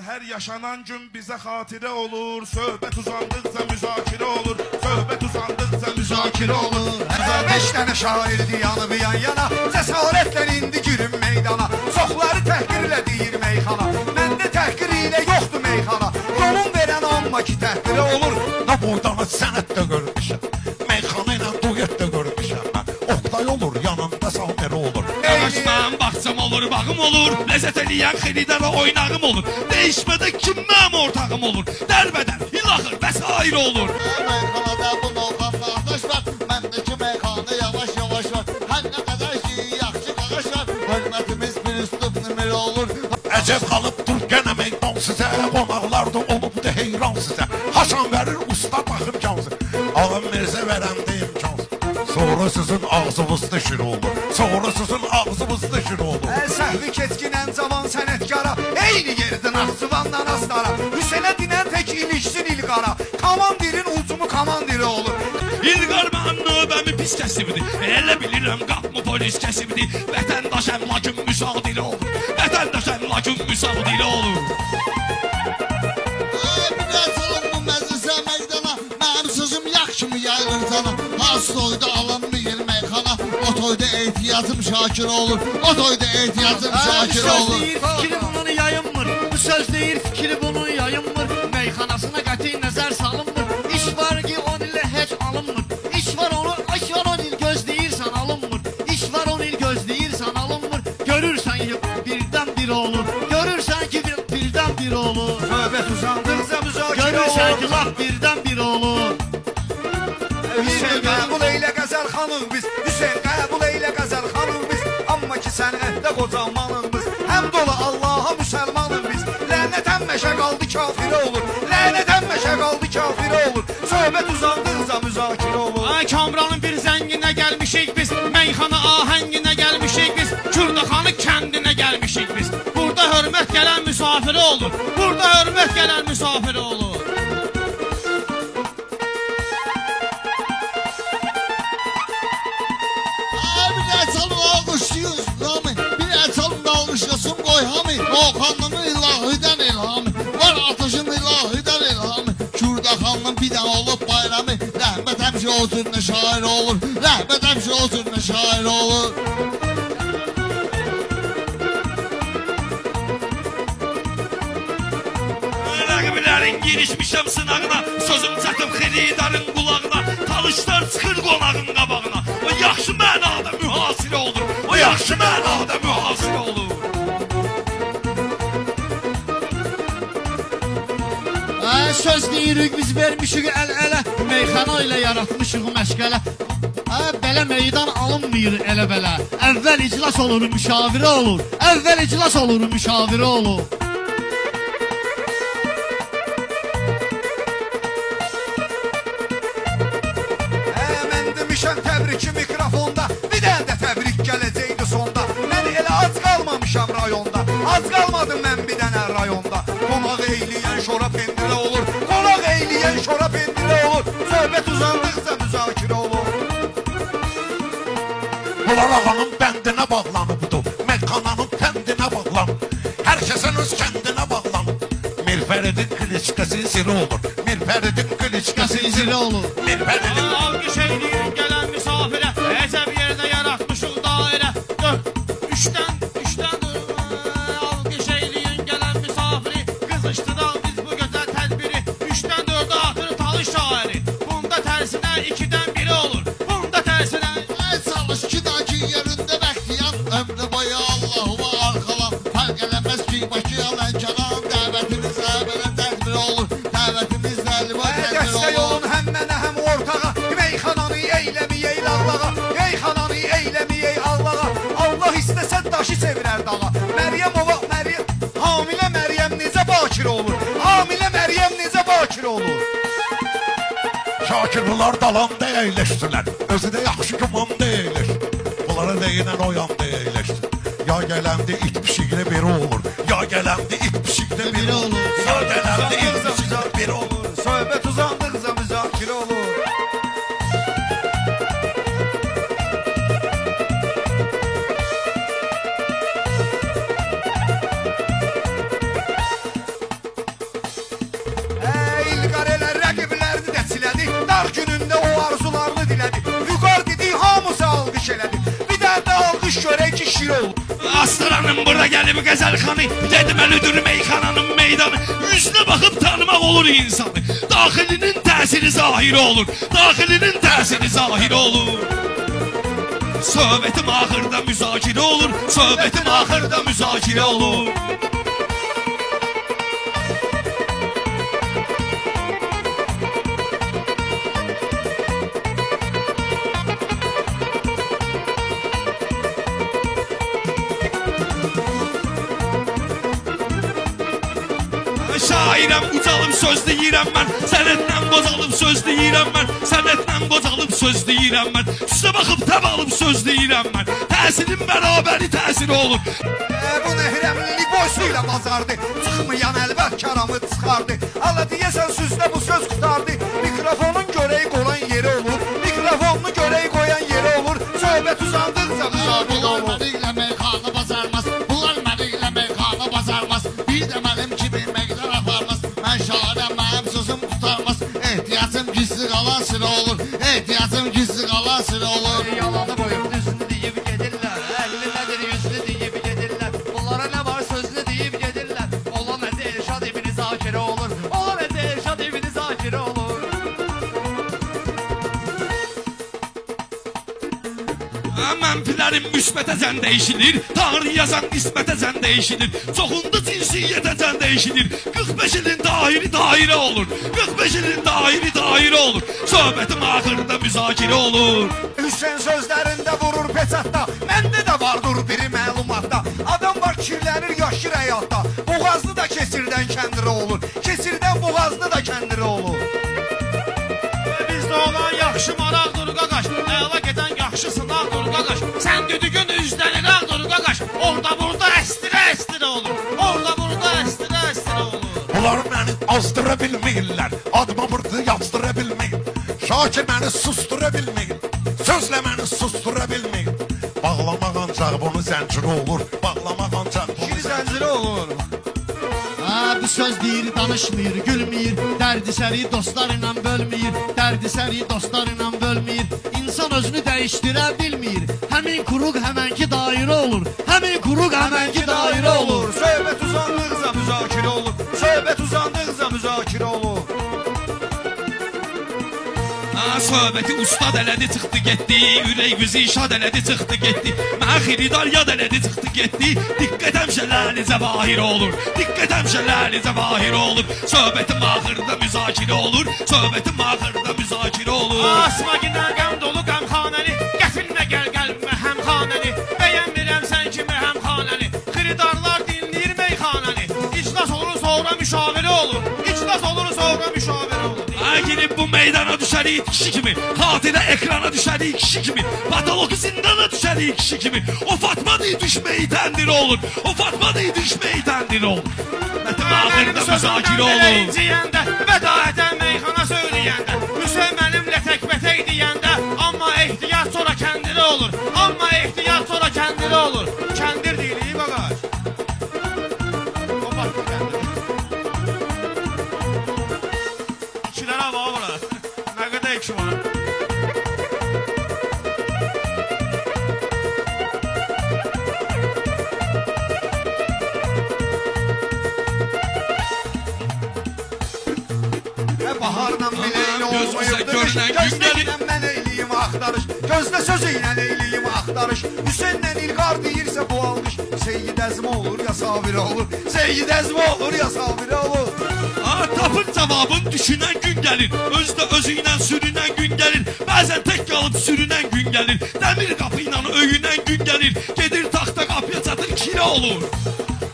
her yaşanan gün bize hatire olur. Söhbet uzandıkça müzakere olur. Söhbet uzandıkça müzakere olur. Beş tane şairdi yanıb yan yana, cəsarətlə indi girin meydana. Çoxları təhqirlə deyir meyxana, məndə təhqir ilə yoxdur meyxana. Yolun verən amma ki təhqirə olur. Ne boydan sənət də görmüşəm, meyxana ilə duet də görmüşəm. Oktay olur, yanında Samir olur. Ağaçdan baxsam olur, bağım olur. Ləzzət eləyən xeridara oynağım olur. Değişmədə kim mənim ortağım olur. Dərbədən, hilahır və s. olur. Meyxanada bu novxan qardaş var, məndəki meyxana yavaş yavaş var. Hər nə qədər ki yaxşı qağaş var, hörmətimiz bir üstub nümrə olur. Əcəb qalıb dur gənə meydan sizə, qonaqlar da olubdu heyran sizə. Hasan verir, usta baxır cansın, ağam Mirzə verəndə imkansın. Sonra sizin ağzınızda şir olur, sonra sizin ağzınızda şir olur. Səhvi keçkinən cavan sənətkara, eyni yerdən Ağzıvanla Astara. Hüseynə dinən tək ilişsin İlqara, komandirin ucumu komandiri olur. İlqar mənim növbəmi pis kəsibdir. Elə bilirəm qapmı polis kəsibdir. Vətəndaş əmlakın müsaadili olur. Vətəndaş əmlakın müsaadili olur. Bir açalım bu məclisə meydana, mənim sözüm yağ kimi yayılır cana. Az toyda alınmayır meyxana, o toyda ehtiyacım şakir olur. O toyda ehtiyacım şakir olur. Söz deyir, fikri bunun yayınmır. Bu söz deyir, fikri bunun yayınmır. Meyxanasına qəti nəzər salınmır. İş var ki, on ilə heç alınmır. İş var onu, iş var on il gözləyirsən alınmır. İş var on il gözləyirsən alınmır. Görürsən ki, birdən bir olur. Görürsən ki, birdən bir olur. Söhbət uzandıqca müzakirə Görürsən ki, olur. laf birdən bir olur. Hüseyin qəbul eylə qəzəl xanım biz, Hüseyin qəbul eylə qəzəl xanım biz. Amma ki sənətdə qocamanıq biz, həm dola Allaha müsəlmanıq biz. Lənət əmməşə qaldı kafirə olur, lənət əmməşə qaldı kafirə olur. Söhbət uzandıqca müzakirə olur. Ay Kamranın bir zənginə gəlmişik biz, meyxana ahənginə gəlmişik biz, Kürdaxanı kəndinə gəlmişik biz. Burada hörmət gələn müsafirə olur, burada hörmət gələn müsafirə olur. Bir açalım alqışlıyız Rami, bir açalım da alqışlasın qoy hami. Oğanlının ilahiden ilhamı, var ateşin ilahiden ilhamı. Kürdaxanın bir dənə olub bayramı, rəhmət həmişə o türünə şair olur. Rəhmət həmişə o türünə şair olur. Rəqiblərin girişmişəm sınağına. Sözüm çatıb xeridarın qulağına. Talışlar çıxır qonağın qabağına. O yaxşı mənada mühasirə olur. O yaxşı mənada mühasirə olur. Söz deyirik biz vermişik əl-ələ, meyxana ilə yaratmışıq məşqələ. Belə meydan alınmıyır elə-belə. Əvvəl iclas olur, müşavirə olur. Əvvəl iclas olur, müşavirə olur. Mən demişəm təbriki mikrofonda, bir dənə də təbrik gələcəkdi sonda. Mən elə az qalmamışam rayonda, az qalmadım mən bir dənə rayonda. Qonaq eyləyən şora pendirə olur, qonaq eyləyən şora pendirə olur. Söhbət uzandıqca müzakirə olur. Bunlar ağanın bəndinə bağlanıbdır, meyxananın kəndinə bağlanıb. Hər kəsin öz kəndinə bağlanıb. Mirfəridin kliçkəsi ziri olur, Mirfəridin kliçkəsi ziri olur. Mirfəridin Alqış eyləyin gələn misafirə, əcəb yerdə yaratmışıq dairə. Üçdən alqış eyləyin gələn misafiri, qızışdı da biz bu gözəl tədbiri. Üçdən dördə atır talış şairi, bunda tərsinə ikidən biri olur. Bunda tərsinə... Ay çalış ki daki yerində bəxtiyan, ömrü boyu Allah'ıma arxalan. Fərq eləməz ki Bakıya Lənkəran, dəvətinizlə belə tədbir olur. Dəvətinizlə limon tədbir Dəstək olur. olun həm mənə həm ortağa, meyxananı eyləmiyey Allaha, meyxananı eyləmiyey Allaha. Allah istəsə daşı çevirər dağa. Məryəm ova, hamilə Məryəm necə bakir olur? Hamilə Məryəm necə bakir olur? Şakir bunlar dalanda əyləşdilər, özü də yaxşı gümanda əyləşdi. Bunlara deyinən o yanda əyləşdi. Ya gələmdi it pişiklə biri olur, ya gələmdi it pişiklə biri olur, ya gələmdi it pişiklə biri olur. Söhbət uzandıqca müzakirə olur. görək ki şir olur. Aslanım burada gelip gazel kanı dedim ölüdür meyxananın meydanı yüzüne bakıp tanımak olur insanı dahilinin tesiri zahiri olur dahilinin tesiri zahiri olur Söhbətim axırda müzakirə olur Söhbətim axırda müzakirə olur Şairəm ucalıb söz deyirəm mən Sənətlə qocalıb söz deyirəm mən Sənətlə qocalıb söz deyirəm mən Üstə baxıb təb alıb söz deyirəm mən Təsirin bərabəri təsiri olur Bu nehrəmlik boysuyla bazardı. Çıxmayan əlbət kəramı çıxardı. Allah deyəsən sözdə bu söz qutardı. Mikrofonun görəyi qoyan yeri olur. Mikrofonunu görəyi qoyan yeri olur. Söhbət uzandıqca müzakirə Bunlar olur. mənimlə meyxana bazarmaz. Bunlar mənimlə meyxana bazarmaz. Bir də mənim kimi məqdar aparmaz. Mən şairəm, mənim sözüm tutarmaz. Ehtiyacım gizli qalan sıra olur. Ehtiyacım gizli qalan sıra olur. Yalanı boyum düzünü deyib gedirlər Əlli nədir yüzlü deyib gedirlər Bunlara nə var sözlü deyib gedirlər Ola məzi Elşad ibn Zakirə olur Ola məzi Elşad ibn Zakirə olur Mənfilərin müsbətəcən dəyişilir Tanrı yazan qismətəcən dəyişilir Çoxunda cinsiyyətəcən dəyişilir 45 ilin dairi dairə olur 45 ilin dairi dairə olur Söhbətim axırda müzakirə olur Hüseyin sözlərində vurur peçatda. Məndə də vardır biri məlumatda. Adam var kirlənir yaşır həyatda. Boğazlı da kesirdən kəndiri olur. Kesirdən boğazlı da kəndiri olur. Bizdə olan yaxşı maraqdır qaqaş Əla gedən yaxşı sınaqdır qaqaş Sən düdügün üzlənir ağdır qaqaş Orada burada əstirə olur Orada burada əstirə olur Bunlar məni azdıra bilmirlər Adıma burada yazdıra bilmir Şakir məni sustura bilmir Sözlə məni sustura bilmir Bağlamaq ancaq bunu zənciri olur Bağlamaq ancaq bunu Şiri zənciri olur. Ha, bu söz deyir, danışmır, gülmür Dərdi səri dostlarla bölmür Dərdi səri dostlarla bölmür İnsan özünü dəyişdirə bilmir Həmin kuruq həmənki dairə olur Həmin kuruq həmənki dairə olur Söhbət uzandıqca müzakirə olur. Söhbət uzandıqca müzakirə olur. Söhbəti ustad elədi çıxdı getdi Ürək güzü şad elədi çıxdı getdi Mən xiridar yad elədi çıxdı getdi Diqqət həmşələri cəvahiri olur Diqqət həmşələri cəvahiri olur Söhbətim axırda müzakirə olur Söhbətim axırda müzakirə olur Asmagindən qəm dolu qəmxanəni Gətirmə gəl qəlbimə həmxanəni Bəyənmirəm sən kimi həmxanəni Xiridarlar dinləyir meyxanəni İclas olur sonra müşavirə olur İclas olur sonra müşavirə olur Girib bu meydana düşərik kişi kimi Xatirə ekrana düşərik kişi kimi Patoloji zindana düşərik kişi kimi O Fatma deyil düşməyi təndir olur O Fatma deyil düşməyi təndir olur Mətim axırda müzakirə olur İnciyəndə, vədayətə meyxana söyləyəndə Hüseyin mənimlə təkbətək deyəndə Amma ehtiyat sonra kəndiri olur Amma ehtiyat sonra kəndiri olur Kəndir deyilir qaqaş O batlı kəndiri İkilərə bax bura Nə qədər iki var Baharla bileyli Gözümüzə olmayıbdır. görünən gün gəlir. Gözlə mən eyliyim axtarış. Gözlə sözü ilə eyliyim axtarış. Hüseynlə İlqar deyirsə bu alqış. Seyyid Əzmi olur ya Sabirə olur. Seyyid Əzmi olur ya Sabirə olur. Tapın cavabın düşünən gün gəlir Özdə özü ilə sürünən gün gəlir Bəzən tək qalıb sürünən gün gəlir Dəmir qapı ilə öyünən gün gəlir Gedir taxta qapıya çatır kirə olur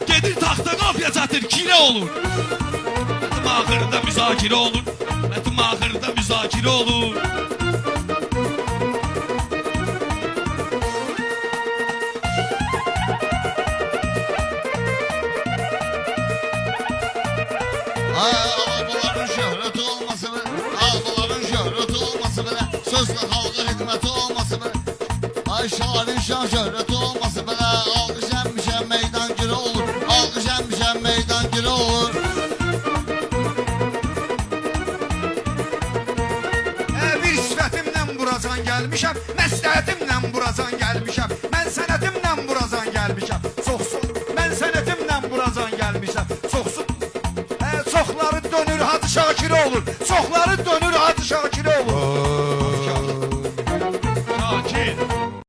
Gedir taxta qapıya çatır kirə olur Mətim axırda müzakirə olur Mətim axırda müzakirə olur Ağabaların şöhrəti olması belə Ağabaların şöhrəti olması belə Sözlə xalqa xidməti olması belə Ay şairin şan şöhrəti olması belə Alqış əmmişəm meydan girə olur Alqış əmmişəm meydan girə olur Bir sifətimlə buracan gəlmişəm Məsləhətimlə buracan gəlmişəm Mən sənəti